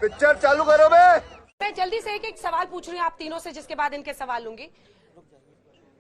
Picture चालू करो बे। मैं जल्दी से एक सवाल पूछ रही हूँ आप तीनों से, जिसके बाद इनके सवाल लूंगी।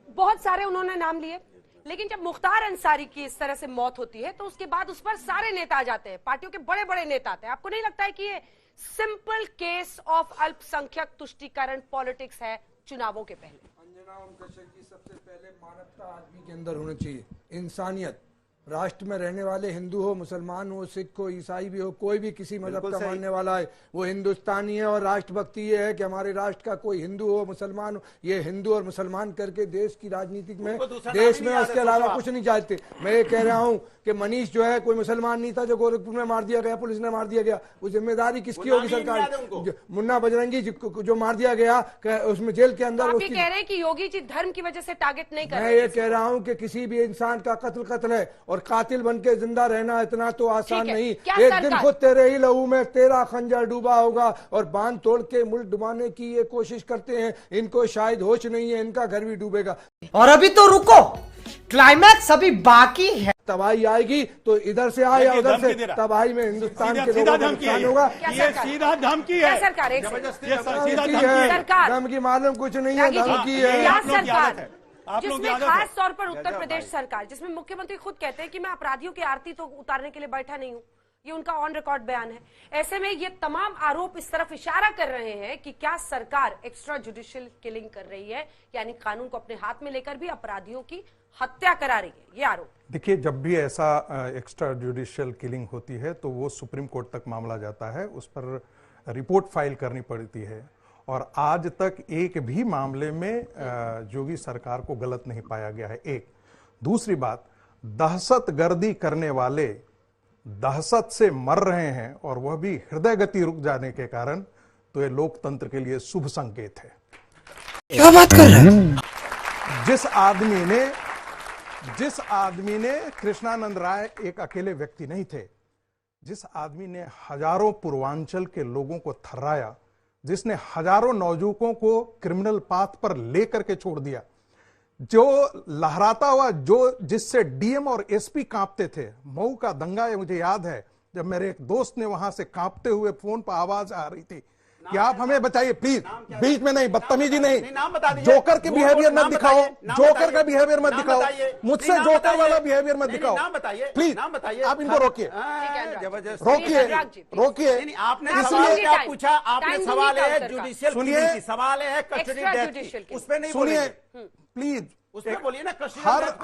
बहुत सारे उन्होंने नाम लिए, लेकिन जब मुख्तार अंसारी की इस तरह से मौत होती है तो उसके बाद उस पर सारे नेता आ जाते हैं, पार्टियों के बड़े बड़े नेता आते हैं। आपको नहीं लगता है कि ये सिंपल केस ऑफ अल्पसंख्यक तुष्टीकरण पॉलिटिक्स है चुनावों के पहले? अंजना ओम कश्यप जी, सबसे पहले मानवता आदमी के अंदर होनी चाहिए, इंसानियत। राष्ट्र में रहने वाले हिंदू हो, मुसलमान हो, सिख हो, ईसाई भी हो, कोई भी किसी मजहब का मानने वाला है वो हिंदुस्तानी है। और राष्ट्रभक्ति ये है कि हमारे राष्ट्र का कोई हिंदू हो, मुसलमान हो, ये हिंदू और मुसलमान करके देश की राजनीति में, देश में उसके अलावा कुछ नहीं चाहते। मैं ये कह रहा हूँ कि मनीष जो है कोई मुसलमान नहीं था जो गोरखपुर में मार दिया गया, पुलिस ने मार दिया गया, वो जिम्मेदारी किसकी होगी? सरकार। मुन्ना बजरंगी जो मार दिया गया उसमें जेल के अंदर। आप ये कह रहे हैं कि योगी जी धर्म की वजह से टारगेट नहीं कर रहे? मैं ये कह रहा हूँ कि किसी भी इंसान का कत्ल है और कातिल बन के जिंदा रहना इतना तो आसान नहीं। एक दिन खुद तेरे ही लहू में तेरा खंजर डूबा होगा। और बांध तोड़ के मुल्क डुबाने की ये कोशिश करते हैं, इनको शायद होश नहीं है, इनका घर भी डूबेगा। और अभी तो रुको, क्लाइमैक्स अभी बाकी है। तबाही आएगी तो इधर से आए या उधर से, तबाही में हिंदुस्तान के लोगों को नुकसान होगा। ये सीधा धमकी है सरकार, धमकी मालूम कुछ नहीं है, धमकी है सरकार, जिसमें खास तौर पर उत्तर प्रदेश सरकार, जिसमें मुख्यमंत्री खुद कहते हैं कि मैं अपराधियों की आरती तो उतारने के लिए बैठा नहीं हूँ। ये उनका ऑन रिकॉर्ड बयान है। ऐसे में ये तमाम आरोप इस तरफ इशारा कर रहे हैं कि क्या सरकार एक्स्ट्रा जुडिशियल किलिंग कर रही है, यानी कानून को अपने हाथ में लेकर भी अपराधियों की हत्या करा रही है। ये आरोप देखिए, जब भी ऐसा एक्स्ट्रा जुडिशियल किलिंग होती है तो वो सुप्रीम कोर्ट तक मामला जाता है, उस पर रिपोर्ट फाइल करनी पड़ती है। और आज तक एक भी मामले में योगी सरकार को गलत नहीं पाया गया है। एक दूसरी बात, दहशतगर्दी करने वाले दहशत से मर रहे हैं और वह भी हृदय गति रुक जाने के कारण, तो ये लोकतंत्र के लिए शुभ संकेत है। क्या बात कर रहे हैं? जिस आदमी ने कृष्णानंद राय एक अकेले व्यक्ति नहीं थे, जिस आदमी ने हजारों पूर्वांचल के लोगों को थर्राया, जिसने हजारों नौजुवकों को क्रिमिनल पाथ पर लेकर के छोड़ दिया, जो लहराता हुआ, जो जिससे डीएम और एसपी कांपते थे। मऊ का दंगा है, मुझे याद है, जब मेरे एक दोस्त ने वहां से कांपते हुए फोन पर आवाज आ रही थी कि आप हमें बताइए प्लीज। बीच में नहीं, बदतमीजी नहीं, जोकर के बिहेवियर मत दिखाओ, जोकर का बिहेवियर मत दिखाओ, मुझसे जोकर वाला बिहेवियर मत दिखाओ प्लीज। आप इनको रोकिए, रोकिए। आपने क्या पूछा? आपने सवाल है जुडिशियल, सुनिए, सवाल है कस्टडी डेथ, उस पे नहीं सुनिए प्लीज। उसमें बोलिए ना।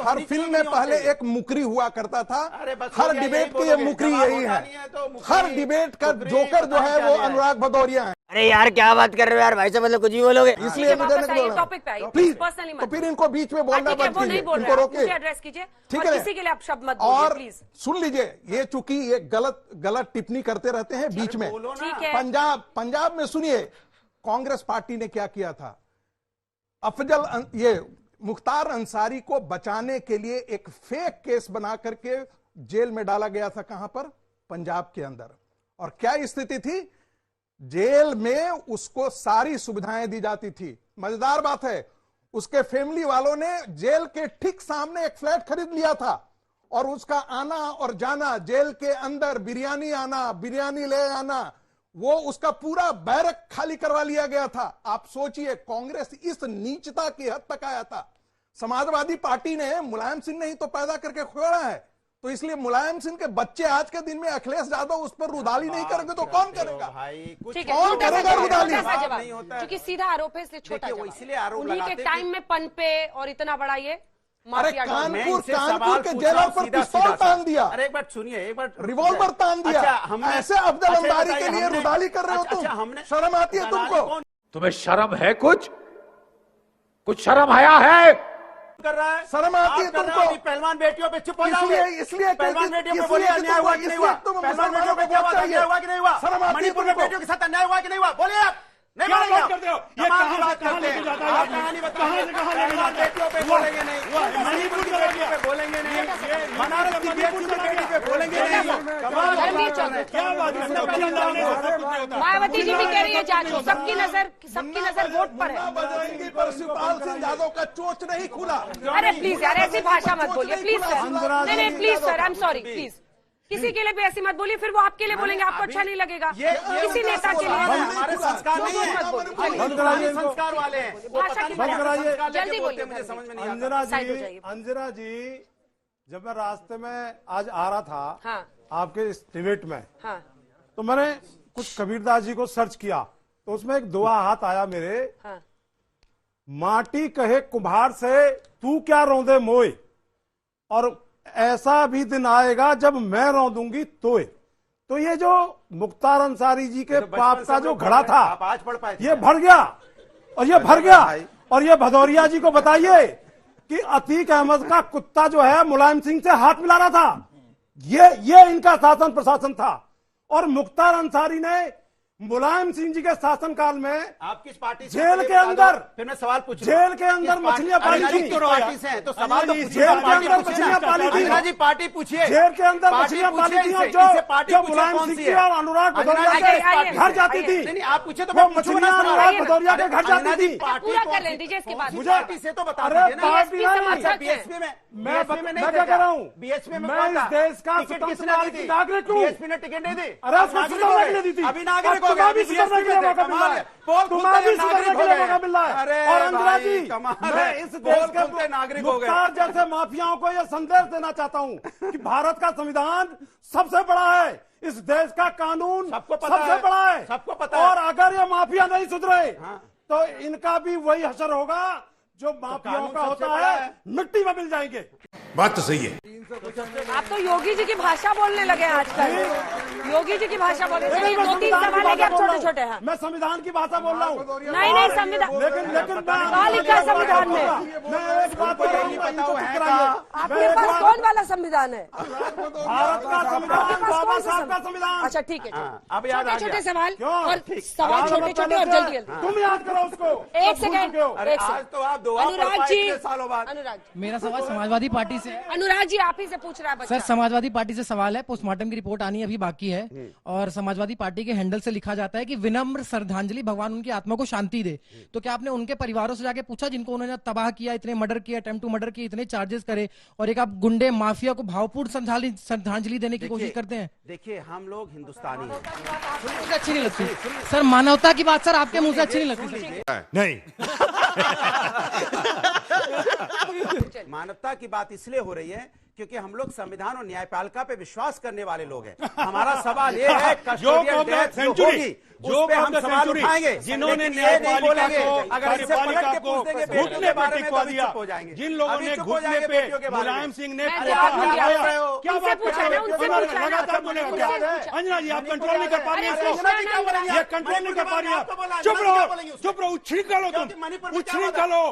हर फिल्म में पहले एक मुकरी हुआ करता था, हर डिबेट की ये मुकरी यही है। हर डिबेट का जोकर जो है वो अनुराग भदौरिया है। अरे यार क्या बात कर रहे हो यार, भाई साहब मतलब कुछ भी बोलोगे। इसलिए प्लीज तो फिर इनको बीच में बोलना बंद कीजिए, इनको रोकिए, एड्रेस कीजिए, ठीक है? किसी के लिए आप शब्द मत बोलिए और प्लीज। सुन लीजिए, ये चूंकि ये गलत टिप्पणी करते रहते हैं बीच में। पंजाब में सुनिए, कांग्रेस पार्टी ने क्या किया था। ये मुख्तार अंसारी को बचाने के लिए एक फेक केस बना करके जेल में डाला गया था। कहां पर? पंजाब के अंदर। और क्या स्थिति थी? जेल में उसको सारी सुविधाएं दी जाती थी। मजेदार बात है, उसके फैमिली वालों ने जेल के ठीक सामने एक फ्लैट खरीद लिया था और उसका आना और जाना, जेल के अंदर बिरयानी आना, बिरयानी ले आना, वो उसका पूरा बैरक खाली करवा लिया गया था। आप सोचिए, कांग्रेस इस नीचता की हद तक आया था। समाजवादी पार्टी ने मुलायम सिंह नहीं तो पैदा करके खोड़ा है, तो इसलिए मुलायम सिंह के बच्चे आज के दिन में अखिलेश यादव उस पर रुदाली नहीं करेंगे तो कौन करेगा? कौन करेगा रुदाली? क्योंकि सीधा आरोप है, इसलिए छोटा जवाब। उन्हीं के टाइम में पनपे और इतना बड़ा ये अरे कानपुर के जेलर पर पिस्तौल तान दिया। अरे एक बात सुनिए, एक बात, रिवॉल्वर तान दिया। ऐसे अफजल अंसारी के लिए रुदाली कर रहे हो तुम? शर्म आती है तुमको? तुम्हें शर्म है? कुछ शर्म आया है? कर रहा है, शर्म आती है तुमको? पहलवान बेटियों पे चुप हो जाओगे? इसलिए पहलवान बेटियों पे बोलिए, अन्याय हुआ कि नहीं हुआ? पहलवान बेटियों पे क्या हुआ? अन्याय हुआ कि नहीं हुआ? मणिपुर में बेटियों के साथ अन्याय हुआ कि नहीं हुआ? बोलिए आप। नहीं बोलेंगे आप? ये कहां लेके जाता है? आप कहानी बताइए। पहलवान बेटियों पे बोलेंगे नहीं, मणिपुर की बेटियों पे बोलेंगे नहीं, बनारस की बेटी पे बोलेंगे नहीं। क्या बात है? मायावती जी भी कह रही है जांच हो, सबकी नजर वोट पर है। बजरंगी पर शिवपाल सिंह यादव का चोच नहीं खुला। अरे प्लीज यार, ऐसी भाषा मत बोलिए प्लीज सर। नहीं please sir, I am sorry, please किसी के लिए भी ऐसी मत बोलिए, फिर वो आपके लिए बोलेंगे, आपको अच्छा नहीं लगेगा। किसी नेता के लिए हमारे संस्कार नहीं है, हमारे संस्कार वाले हैं। वो पता नहीं बंद कराइए, क्या जल्दी बोलिए, मुझे समझ में नहीं आता। अंजना जी, जब मैं रास्ते में आज आ रहा था हाँ। आपके इस डिबेट में, हाँ। तो मैंने कुछ कबीरदास जी को सर्च किया, तो उसमें एक दुआ हाथ आया मेरे। हाँ। माटी कहे कुम्हार से तू क्या रौंदे मोए, और ऐसा भी दिन आएगा जब मैं रौंदूंगी तोए। तो ये जो मुख्तार अंसारी जी के पाप का जो घड़ा था, आप आज पढ़ पाए, ये भर गया, और ये भर गया। और ये भदौरिया जी को बताइए कि अतीक अहमद का कुत्ता जो है मुलायम सिंह से हाथ मिला रहा था, ये इनका शासन प्रशासन था। और मुख्तार अंसारी ने मुलायम सिंह जी के शासनकाल में आप किस पार्टी से, जेल के अंदर, फिर मैं सवाल पूछ जेल के अंदर मछलियां पाली थी, तो सवाल तो जेल के अंदर मछलियां पाली थी, जी पार्टी पूछिए, जेल के अंदर मछलियां पाली थी, जो मुलायम सिंह की और अनुराग भदौरिया के घर जाती थी। नहीं आप पूछे तो वो मछलियां अनुराग भदौरिया के घर जाती थी। पूरा कर लें, दीजिए इसके बाद। मुझे पार्टी से तो बता अरे दीजिए ना। पार्टी नहीं, बीएसपी में मैं क्या कर रहा हूँ, बीएसपी में मैं इस देश का स्वतंत्र नागरिक हूँ। बीएसपी ने टिकट नहीं दी, अरे सुधरने के लिए दी थी, अभी नागरिक हो तुम्हें भी सुधरने के लिए मौका मिल रहा है, तुम्हें भी सुधरने के लिए मौका मिल रहा है। अरे और अंजना जी, कमाल मैं है, इस देश के नागरिक हो गए। मुख्तार जैसे माफियाओं को यह संदेश देना चाहता हूँ कि भारत का संविधान सबसे बड़ा है, इस देश का कानून सबको पता सबसे है, बड़ा है, सबको पता है। और अगर ये माफिया नहीं सुधरे तो इनका भी वही हशर होगा जो माफियाओं का होता है, मिट्टी में मिल जाएंगे। बात तो सही है। आप तो योगी जी की भाषा बोलने लगे हैं आजकल, योगी जी की भाषा बोलने। चलिए 2-3 सवाल है, आप छोटे छोटे हैं। मैं संविधान की भाषा बोल रहा हूँ। नहीं संविधान, लेकिन कहाँ लिखा है संविधान में? मैं एक बात आपके पास कौन वाला संविधान है? भारत का संविधान, बाबा साहब का संविधान। अच्छा ठीक है, अब याद आ छोटे छोटे गया। सवाल क्यों? और सवाल छोटे छोटे और जल्दी जल्दी। तुम याद करो उसको। एक सेकंड, अरे आज तो आप दुआ पढ़ अनुराग पाए जी, इतने सालों बाद। अनुराग मेरा सवाल समाजवादी पार्टी से है। अनुराग जी आप ही से पूछ रहा है बच्चा। सर समाजवादी पार्टी से सवाल है, पोस्टमार्टम की रिपोर्ट आनी अभी बाकी है, और समाजवादी पार्टी के हैंडल से लिखा जाता है कि विनम्र श्रद्धांजलि, भगवान उनकी आत्मा को शांति दे। तो क्या आपने उनके परिवारों से जाके पूछा जिनको उन्होंने तबाह किया, इतने मर्डर किया, अटेम्प्ट टू मर्डर किए, इतने चार्जेस करे, और एक आप गुंडे माफिया को भावपूर्ण श्रद्धांजलि देने की कोशिश करते हैं? देखिए हम लोग हिंदुस्तानी हैं, मुझे अच्छी नहीं लगती सर, मानवता की बात सर आपके मुंह से अच्छी नहीं लगती। नहीं, मानवता की बात इसलिए हो रही है क्योंकि हम लोग संविधान और न्यायपालिका पे विश्वास करने वाले लोग हैं। हमारा सवाल ये है कस्टोडियल डेथ जो होगी उस पे हम सवाल उठाएंगे, जिन्होंने न्यायपालिका को अगर इसे पलट के पूछ देंगे बेटियों के बारे में तो अभी चुप हो जाएंगे। जिन लोगों ने घुटने पे मुलायम सिंह ने क्या बात कर रहे हो? लगातार बोलेगा क्या? अंजना जी आप कंट्रोल नहीं कर पा रही हैं, ये कंट्रोल नहीं कर पा रही है। चुप रहो, चुप रहो, उछली करो तुम, उछली करो,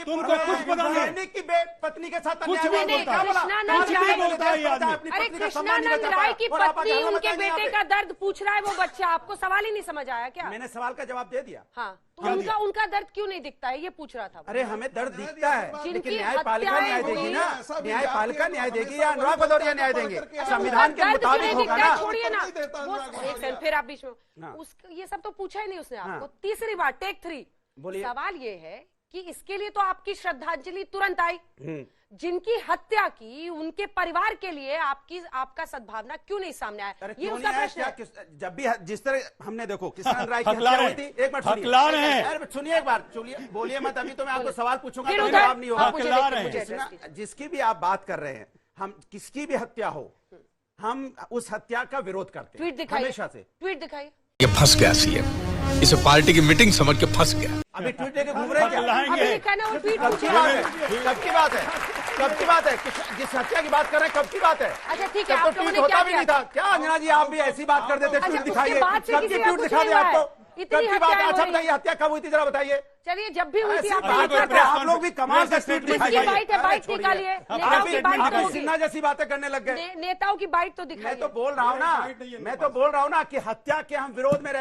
तुमको कुछ पता नहीं। सैनिक की पत्नी के साथ कुछ अन्याय नहीं क्या बोला? कुछ नहीं बोलता है ये आदमी। अरे कृष्णानंद राय की पत्नी उनके बेटे का दर्द पूछ रहा है वो बच्चा, आपको सवाल ही नहीं समझ आया क्या? मैंने सवाल का जवाब दे दिया। हाँ, तो उनका दर्द क्यों नहीं दिखता है ये पूछ रहा था। अरे हमें दर्द दिखता है, लेकिन जिनकी न्यायपालिका न्याय हत्याएं देगी हुई, ना, न्यायपालिका न्याय देगी या अनुराग भदौरिया न्याय देंगे? संविधान के दर्द क्यों मुताबिक नहीं होगा दिखता ना। है? छोड़िए ना वो, एक सेकंड फिर आप बीच में ये सब तो पूछा ही नहीं उसने आपको। तीसरी बार टेक 3 बोलिए। सवाल ये है कि इसके लिए तो आपकी श्रद्धांजलि तुरंत आई, जिनकी हत्या की उनके परिवार के लिए आपका सद्भावना क्यों नहीं सामने आया? ये उसका प्रश्न है। जब भी जिस तरह हमने देखो किसान राय की हत्या हुई थी, एक मिनट सुनिए एक बार बोलिए मत, अभी तो मैं आपको सवाल पूछूंगा तो जवाब नहीं होगा। जिसकी भी आप बात कर रहे हैं, हम किसकी भी हत्या हो हम उस हत्या का विरोध करते हैं। ट्वीट दिखाइए, हमेशा से ट्वीट दिखाइए। ये फंस गया सीएम, इसे पार्टी की मीटिंग समझ के फंस गया। अभी ट्वीट लेके घूम रहे हैं क्या? अभी लिखा ना वो ट्वीट कब पूछ की रहा बात है। है? कब की बात है? कब की बात है? जिस हत्या की बात कर रहे हैं कब की बात है? अच्छा ठीक है, तब तो आप लोगों ट्वीट ने होता क्या भी किया? नहीं था क्या? अंजना जी आप भी ऐसी बात कर देते, अच्छा, ट्वीट उसके दिखाइए, बाद से कब किसी की का ट्वीट कुछ दिखा नहीं दे हुआ है। आपको, इतनी कब की बात है? हत्याएं अच्छा हुई। बताइए हत्या कब हुई थी जरा बताइए। चलिए जब भी हुई थी ऐसी आपको बात लिखा करते हैं, था। आप लोग भी कमाल से ट्वीट किसकी दिखाइए। बाइट है? बाइट निकालिए, नेताओं की बाइट तो होगी। सिन्हा जैसी बातें करने लग गए। नेताओं की बाइट तो दिखाइए। मैं तो बोल रहा हूँ ना कि हत्या के हम विरोध में रहते